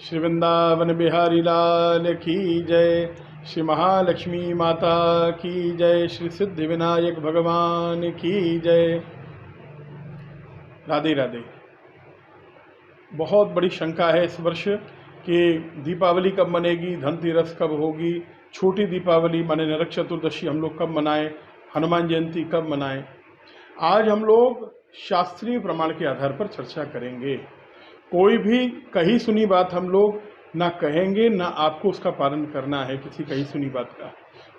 श्री वृंदावन बिहारी लाल की जय। श्री महालक्ष्मी माता की जय। श्री सिद्धि विनायक भगवान की जय। राधे राधे। बहुत बड़ी शंका है इस वर्ष कि दीपावली कब मनेगी, धनतेरस कब होगी, छोटी दीपावली माने नरक चतुर्दशी हम लोग कब मनाएं, हनुमान जयंती कब मनाएं। आज हम लोग शास्त्रीय प्रमाण के आधार पर चर्चा करेंगे। कोई भी कही सुनी बात हम लोग ना कहेंगे, ना आपको उसका पालन करना है किसी कही सुनी बात का।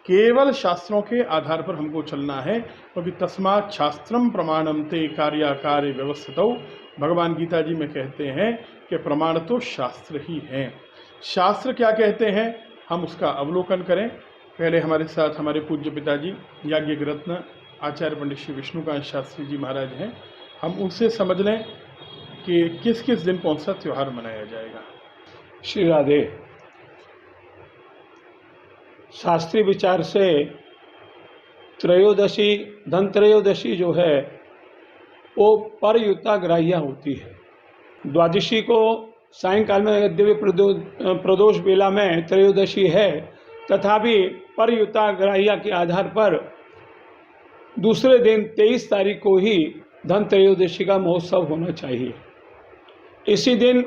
केवल शास्त्रों के आधार पर हमको चलना है, क्योंकि तस्मात् शास्त्रम प्रमाणम ते कार्याकार्य व्यवस्थितौ। भगवान गीता जी में कहते हैं कि प्रमाण तो शास्त्र ही हैं। शास्त्र क्या कहते हैं हम उसका अवलोकन करें। पहले हमारे साथ हमारे पूज्य पिताजी याज्ञिक रत्न आचार्य पंडित श्री विष्णुकांत शास्त्री जी महाराज हैं। हम उनसे समझ लें कि किस किस दिन कौन सा त्यौहार मनाया जाएगा। श्री राधे। शास्त्रीय विचार से त्रयोदशी धनत्रयोदशी जो है वो परयुक्ता ग्राह्य होती है। द्वादशी को सायंकाल में दिव्य प्रदोष बेला में त्रयोदशी है, तथापि परयुक्ता ग्राह्य के आधार पर दूसरे दिन 23 तारीख को ही धनत्रयोदशी का महोत्सव होना चाहिए। इसी दिन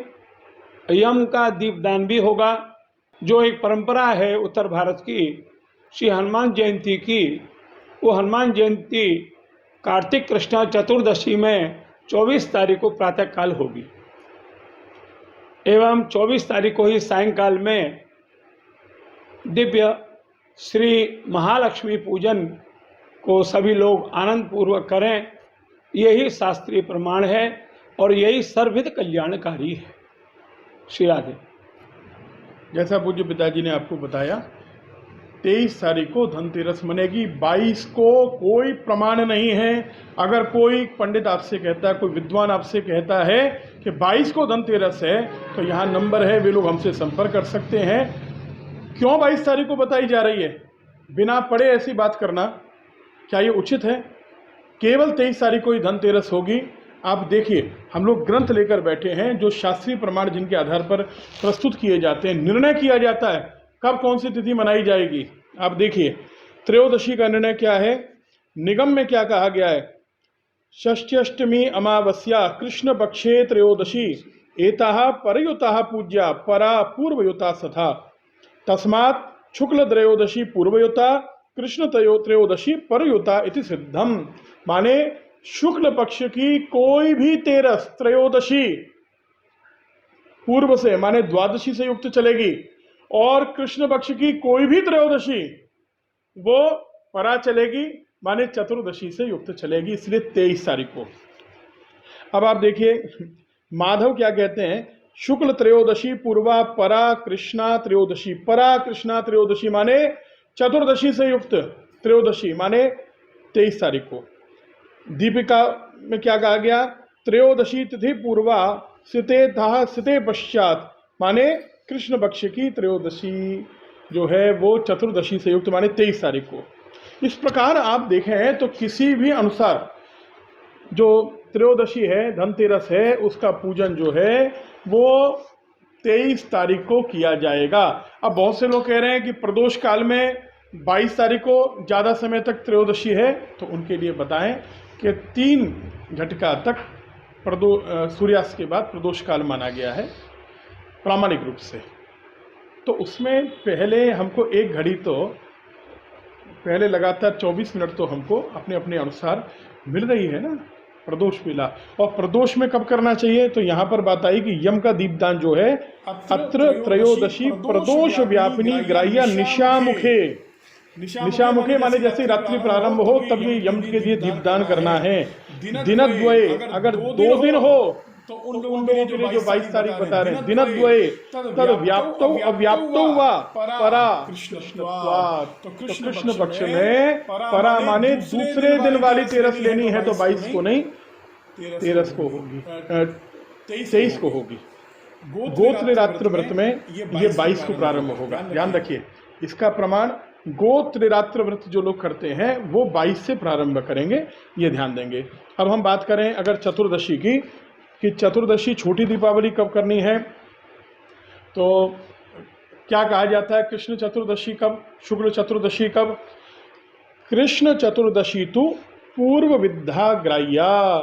यम का दीपदान भी होगा, जो एक परंपरा है उत्तर भारत की श्री हनुमान जयंती की। वो हनुमान जयंती कार्तिक कृष्ण चतुर्दशी में 24 तारीख को प्रातःकाल होगी एवं 24 तारीख को ही सायंकाल में दिव्य श्री महालक्ष्मी पूजन को सभी लोग आनंद पूर्वक करें। यही शास्त्रीय प्रमाण है और यही सर्वविध कल्याणकारी है। श्री राधे। जैसा पूज्य पिताजी ने आपको बताया, 23 तारीख को धनतेरस मनेगी। 22 को कोई प्रमाण नहीं है। अगर कोई पंडित आपसे कहता है, कोई विद्वान आपसे कहता है कि 22 को धनतेरस है, तो यहाँ नंबर है, वे लोग हमसे संपर्क कर सकते हैं। क्यों 22 तारीख को बताई जा रही है? बिना पढ़े ऐसी बात करना क्या ये उचित है? केवल 23 तारीख को ही धनतेरस होगी। आप देखिए, हम लोग ग्रंथ लेकर बैठे हैं, जो शास्त्रीय प्रमाण जिनके आधार पर प्रस्तुत किए जाते हैं, निर्णय किया जाता है कब कौन सी तिथि मनाई जाएगी। आप देखिए, त्रयोदशी का निर्णय क्या है, निगम में क्या कहा गया है। षष्ठ्यष्टमी अमावस्या कृष्ण पक्षे त्रयोदशी एताः परयुताः पूज्या परा पूर्वयुता सथा तस्मात् शुक्ल त्रयोदशी पूर्वयुता कृष्ण त्रयोदशी परयुता इति सिद्धम। माने शुक्ल पक्ष की कोई भी तेरस त्रयोदशी पूर्व से माने द्वादशी से युक्त चलेगी, और कृष्ण पक्ष की कोई भी त्रयोदशी वो परा चलेगी, माने चतुर्दशी से युक्त चलेगी। इसलिए 23 तारीख को। अब आप देखिए माधव क्या कहते हैं, शुक्ल त्रयोदशी पूर्वा परा कृष्णा त्रयोदशी। परा कृष्णा त्रयोदशी माने चतुर्दशी से युक्त त्रयोदशी, माने 23 तारीख को। दीपिका में क्या कहा गया, त्रयोदशी तिथि पूर्वा सिते था सिते पश्चात, माने कृष्ण पक्ष की त्रयोदशी जो है वो चतुर्दशी से युक्त, माने 23 तारीख को। इस प्रकार आप देखें तो किसी भी अनुसार जो त्रयोदशी है, धनतेरस है, उसका पूजन जो है वो 23 तारीख को किया जाएगा। अब बहुत से लोग कह रहे हैं कि प्रदोष काल में 22 तारीख को ज़्यादा समय तक त्रयोदशी है, तो उनके लिए बताएं कि 3 झटका तक सूर्यास्त के बाद प्रदोष काल माना गया है प्रामाणिक रूप से। तो उसमें पहले हमको 1 घड़ी तो पहले लगातार 24 मिनट तो हमको अपने अपने अनुसार मिल रही है ना प्रदोष वेला। और प्रदोष में कब करना चाहिए, तो यहाँ पर बात आई कि यम का दीपदान जो है अत्र त्रयोदशी प्रदोष व्यापिनी ग्राह्य निशामुखे। निशामुखे माने जैसे रात्रि प्रारंभ हो तब ये यम के लिए दीपदान करना है। दिनद्वये, अगर 2 दिन हो तो उन लोगों के लिए जो 22 तारीख बता रहे हैं, दिनद्वये तद व्याप्तौ अव्याप्तौ वा परा कृष्णत्वात्। तो कृष्ण पक्ष में परा माने दूसरे दिन वाली तेरस लेनी है, तो 22 को नहीं 13 को होगी, 23 को होगी। गोत्र रात्र व्रत में ये 22 को प्रारंभ होगा। ध्यान रखिए, इसका प्रमाण गोत्र रात्र व्रत जो लोग करते हैं वो 22 से प्रारंभ करेंगे, ये ध्यान देंगे। अब हम बात करें अगर चतुर्दशी की, कि चतुर्दशी छोटी दीपावली कब करनी है, तो क्या कहा जाता है कृष्ण चतुर्दशी कब, शुक्ल चतुर्दशी कब? कृष्ण चतुर्दशी तो पूर्व विद्या ग्राह्या।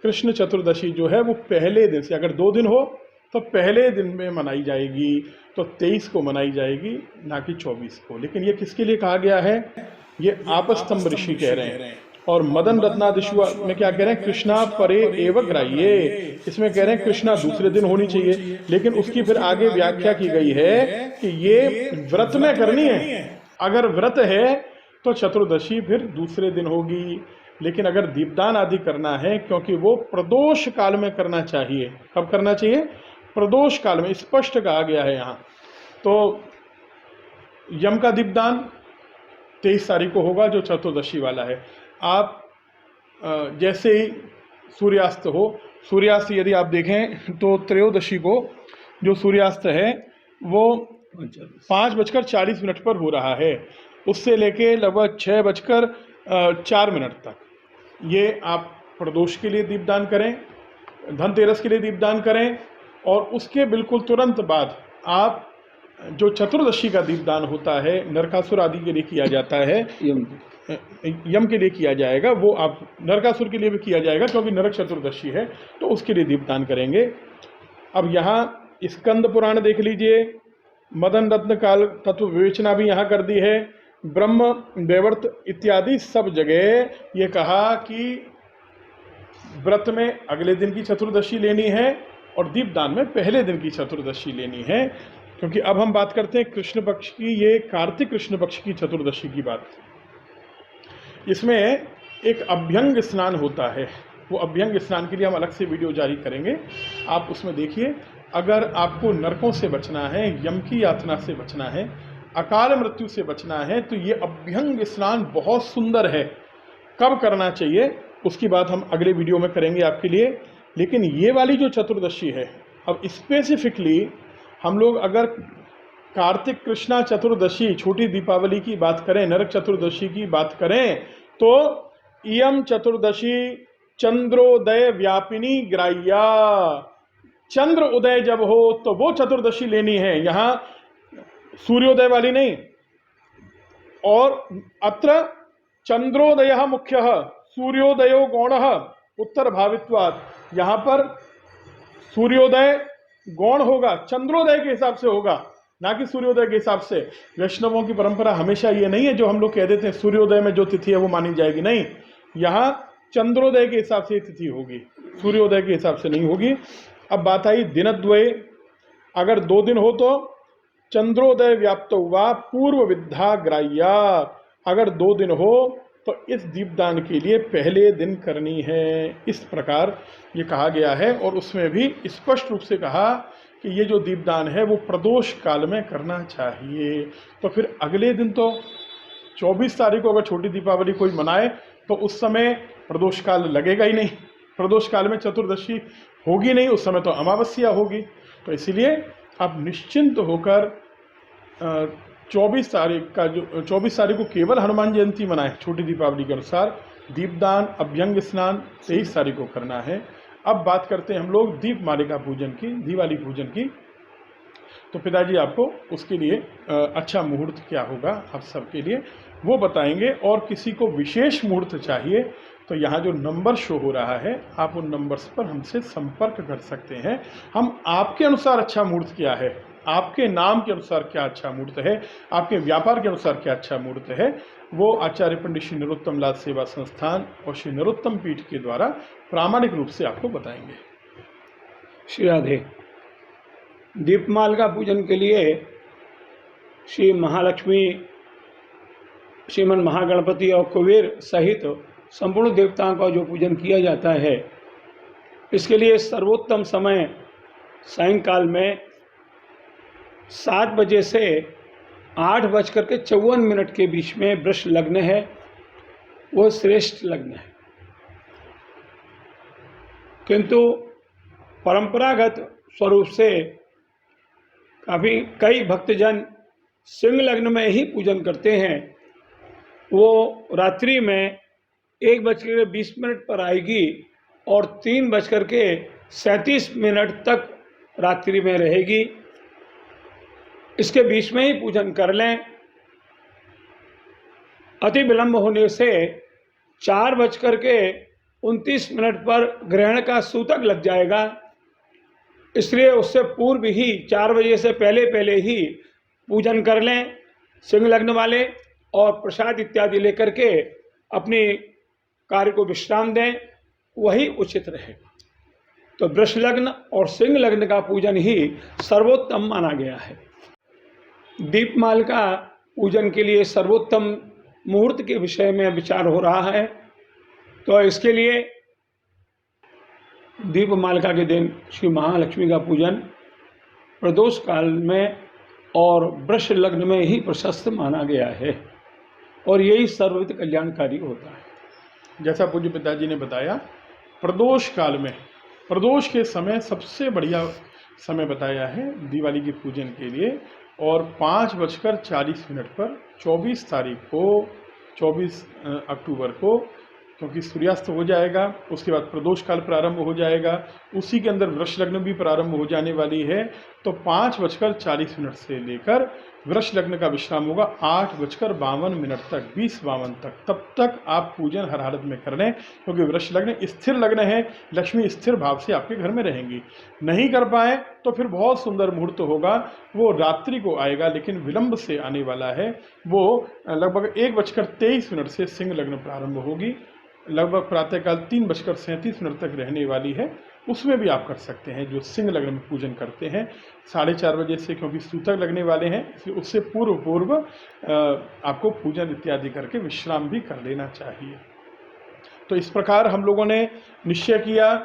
कृष्ण चतुर्दशी जो है वो पहले दिन से, अगर 2 दिन हो तो पहले दिन में मनाई जाएगी, तो 23 को मनाई जाएगी, ना कि 24 को। लेकिन ये किसके लिए कहा गया है? ये आपस्तंभ ऋषि कह रहे हैं। और मदन रत्नादिशु में क्या कह रहे हैं? कृष्णा परे एव ग्राह्ये। इसमें कह रहे हैं कृष्णा दूसरे दिन होनी चाहिए, लेकिन उसकी फिर आगे व्याख्या की गई है कि ये व्रत में करनी है। अगर व्रत है तो चतुर्दशी फिर दूसरे दिन होगी, लेकिन अगर दीपदान आदि करना है, क्योंकि वो प्रदोष काल में करना चाहिए। कब करना चाहिए? प्रदोष काल में, स्पष्ट कहा गया है यहाँ। तो यम का दीपदान 23 तारीख को होगा, जो चतुर्दशी वाला है। आप जैसे ही सूर्यास्त हो, सूर्यास्त यदि आप देखें तो त्रयोदशी को जो सूर्यास्त है वो 5:40 पर हो रहा है, उससे लेके लगभग 6:04 तक। ये आप प्रदोष के लिए दीपदान करें, धनतेरस के लिए दीपदान करें, और उसके बिल्कुल तुरंत बाद आप जो चतुर्दशी का दीपदान होता है, नरकासुर आदि के लिए किया जाता है, यम के लिए किया जाएगा, वो आप नरकासुर के लिए भी किया जाएगा क्योंकि नरक चतुर्दशी है, तो उसके लिए दीपदान करेंगे। अब यहाँ स्कंद पुराण देख लीजिए, मदन रत्न काल तत्व विवेचना भी यहाँ कर दी है, ब्रह्म वैवर्त इत्यादि सब जगह ये कहा कि व्रत में अगले दिन की चतुर्दशी लेनी है और दीपदान में पहले दिन की चतुर्दशी लेनी है। क्योंकि अब हम बात करते हैं कृष्ण पक्ष की, ये कार्तिक कृष्ण पक्ष की चतुर्दशी की बात। इसमें एक अभ्यंग स्नान होता है, वो अभ्यंग स्नान के लिए हम अलग से वीडियो जारी करेंगे, आप उसमें देखिए। अगर आपको नरकों से बचना है, यम की यातना से बचना है, अकाल मृत्यु से बचना है, तो ये अभ्यंग स्नान बहुत सुंदर है। कब करना चाहिए उसकी बात हम अगले वीडियो में करेंगे आपके लिए। लेकिन ये वाली जो चतुर्दशी है, अब स्पेसिफिकली हम लोग अगर कार्तिक कृष्णा चतुर्दशी, छोटी दीपावली की बात करें, नरक चतुर्दशी की बात करें, तो इयम चतुर्दशी चंद्रोदय व्यापिनी ग्राह्या। चंद्र उदय जब हो तो वो चतुर्दशी लेनी है, यहाँ सूर्योदय वाली नहीं। और अत्र चंद्रोदय मुख्य सूर्योदयो गौण उत्तर भावित्वात्, यहाँ पर सूर्योदय गौण होगा, चंद्रोदय के हिसाब से होगा, ना कि सूर्योदय के हिसाब से। वैष्णवों की परंपरा हमेशा ये नहीं है जो हम लोग कह देते हैं सूर्योदय में जो तिथि है वो मानी जाएगी, नहीं, यहाँ चंद्रोदय के हिसाब से तिथि होगी, सूर्योदय के हिसाब से नहीं होगी। अब बात आई दिनद्वय, अगर 2 दिन हो तो चंद्रोदय व्याप्त हुआ पूर्व विद्या ग्राह्या। अगर 2 दिन हो तो इस दीपदान के लिए पहले दिन करनी है, इस प्रकार ये कहा गया है। और उसमें भी स्पष्ट रूप से कहा कि ये जो दीपदान है वो प्रदोष काल में करना चाहिए। तो फिर अगले दिन तो 24 तारीख को अगर छोटी दीपावली कोई मनाए तो उस समय प्रदोष काल लगेगा ही नहीं, प्रदोष काल में चतुर्दशी होगी नहीं, उस समय तो अमावस्या होगी। तो इसीलिए आप निश्चिंत होकर 24 तारीख का जो 24 तारीख को केवल हनुमान जयंती मनाएं, छोटी दीपावली के अनुसार। दीपदान अभ्यंग स्नान 23 तारीख को करना है। अब बात करते हैं हम लोग दीप मालिका पूजन की, दिवाली पूजन की। तो पिताजी आपको उसके लिए अच्छा मुहूर्त क्या होगा आप सबके लिए वो बताएंगे। और किसी को विशेष मुहूर्त चाहिए तो यहाँ जो नंबर शो हो रहा है आप उन नंबर्स पर हमसे संपर्क कर सकते हैं। हम आपके अनुसार अच्छा मुहूर्त क्या है, आपके नाम के अनुसार क्या अच्छा मुहूर्त है, आपके व्यापार के अनुसार क्या अच्छा मुहूर्त है, वो आचार्य पंडित श्री नरोत्तम लाल सेवा संस्थान और श्री नरोत्तम पीठ के द्वारा प्रामाणिक रूप से आपको बताएंगे। श्री राधे। दीपमाल का पूजन के लिए श्री महालक्ष्मी, श्रीमन महागणपति और कुबेर सहित संपूर्ण देवताओं का जो पूजन किया जाता है, इसके लिए सर्वोत्तम समय सायंकाल में 7 बजे से 8:54 के बीच में वृष लग्न है, वो श्रेष्ठ लग्न है। किंतु परंपरागत स्वरूप से कई भक्तजन सिंह लग्न में ही पूजन करते हैं। वो रात्रि में 1:20 पर आएगी और 3:37 तक रात्रि में रहेगी। इसके बीच में ही पूजन कर लें। अति विलंब होने से 4:29 पर ग्रहण का सूतक लग जाएगा, इसलिए उससे पूर्व ही 4 बजे से पहले पहले ही पूजन कर लें सिंह लग्न वाले, और प्रसाद इत्यादि लेकर के अपने कार्य को विश्राम दें, वही उचित रहेगा। तो वृष लग्न और सिंह लग्न का पूजन ही सर्वोत्तम माना गया है। दीपमालिका पूजन के लिए सर्वोत्तम मुहूर्त के विषय में विचार हो रहा है। तो इसके लिए दीपमालिका के दिन श्री महालक्ष्मी का पूजन प्रदोष काल में और वृष लग्न में ही प्रशस्त माना गया है, और यही सर्वविध कल्याणकारी होता है। जैसा पूज्य पिताजी ने बताया, प्रदोष काल में, प्रदोष के समय सबसे बढ़िया समय बताया है दिवाली के पूजन के लिए, और 5:40 पर 24 तारीख को, 24 अक्टूबर को, क्योंकि सूर्यास्त हो जाएगा, उसके बाद प्रदोष काल प्रारंभ हो जाएगा, उसी के अंदर वृष लग्न भी प्रारंभ हो जाने वाली है। तो 5:40 से लेकर वृष लग्न का विश्राम होगा 8:52 तक, 20:52 तक। तब तक आप पूजन हर हालत में कर लें, क्योंकि वृष लग्न स्थिर लग्न है, लक्ष्मी स्थिर भाव से आपके घर में रहेंगी। नहीं कर पाए तो फिर बहुत सुंदर मुहूर्त होगा, वो रात्रि को आएगा, लेकिन विलंब से आने वाला है। वो लगभग 1:23 से सिंह लग्न प्रारंभ होगी, लगभग प्रातःकाल 3:37 तक रहने वाली है। उसमें भी आप कर सकते हैं, जो सिंह लग्न में पूजन करते हैं 4:30 बजे से, क्योंकि सूतक लगने वाले हैं, इसलिए उससे पूर्व आपको पूजन इत्यादि करके विश्राम भी कर लेना चाहिए। तो इस प्रकार हम लोगों ने निश्चय किया,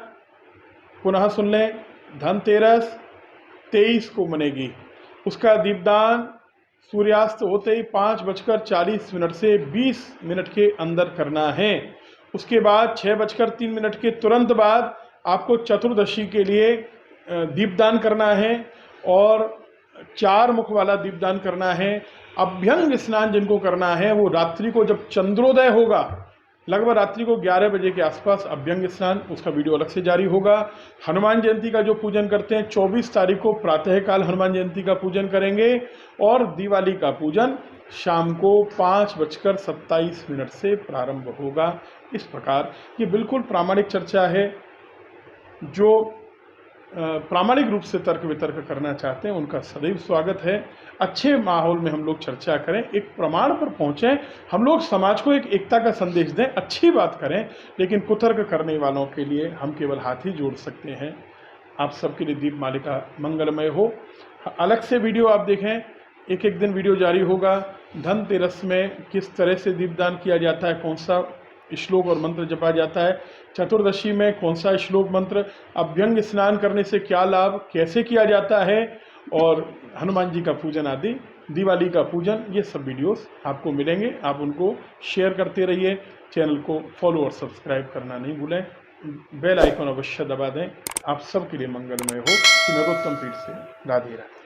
पुनः सुन लें, धनतेरस 23 को मनेगी, उसका दीपदान सूर्यास्त होते ही 5:40 से 20 मिनट के अंदर करना है। उसके बाद 6:03 के तुरंत बाद आपको चतुर्दशी के लिए दीपदान करना है, और 4 मुख वाला दीपदान करना है। अभ्यंग स्नान जिनको करना है, वो रात्रि को जब चंद्रोदय होगा, लगभग रात्रि को 11 बजे के आसपास अभ्यंग स्नान, उसका वीडियो अलग से जारी होगा। हनुमान जयंती का जो पूजन करते हैं 24 तारीख को प्रातःकाल हनुमान जयंती का पूजन करेंगे, और दिवाली का पूजन शाम को 5:27 से प्रारंभ होगा। इस प्रकार ये बिल्कुल प्रामाणिक चर्चा है। जो प्रामाणिक रूप से तर्क वितर्क करना चाहते हैं उनका सदैव स्वागत है। अच्छे माहौल में हम लोग चर्चा करें, एक प्रमाण पर पहुँचें, हम लोग समाज को एक एकता का संदेश दें, अच्छी बात करें, लेकिन कुतर्क करने वालों के लिए हम केवल हाथ ही जोड़ सकते हैं। आप सबके लिए दीपमालिका मंगलमय हो। अलग से वीडियो आप देखें, एक एक दिन वीडियो जारी होगा। धनतेरस में किस तरह से दीपदान किया जाता है, कौन सा श्लोक और मंत्र जपा जाता है, चतुर्दशी में कौन सा श्लोक मंत्र, अभ्यंग स्नान करने से क्या लाभ, कैसे किया जाता है, और हनुमान जी का पूजन आदि, दिवाली का पूजन, ये सब वीडियोस आपको मिलेंगे। आप उनको शेयर करते रहिए, चैनल को फॉलो और सब्सक्राइब करना नहीं भूलें, बेल आइकन अवश्य दबा दें। आप सबके लिए मंगलमय हो। कि नरोत्तम पीठ से राधे राधे।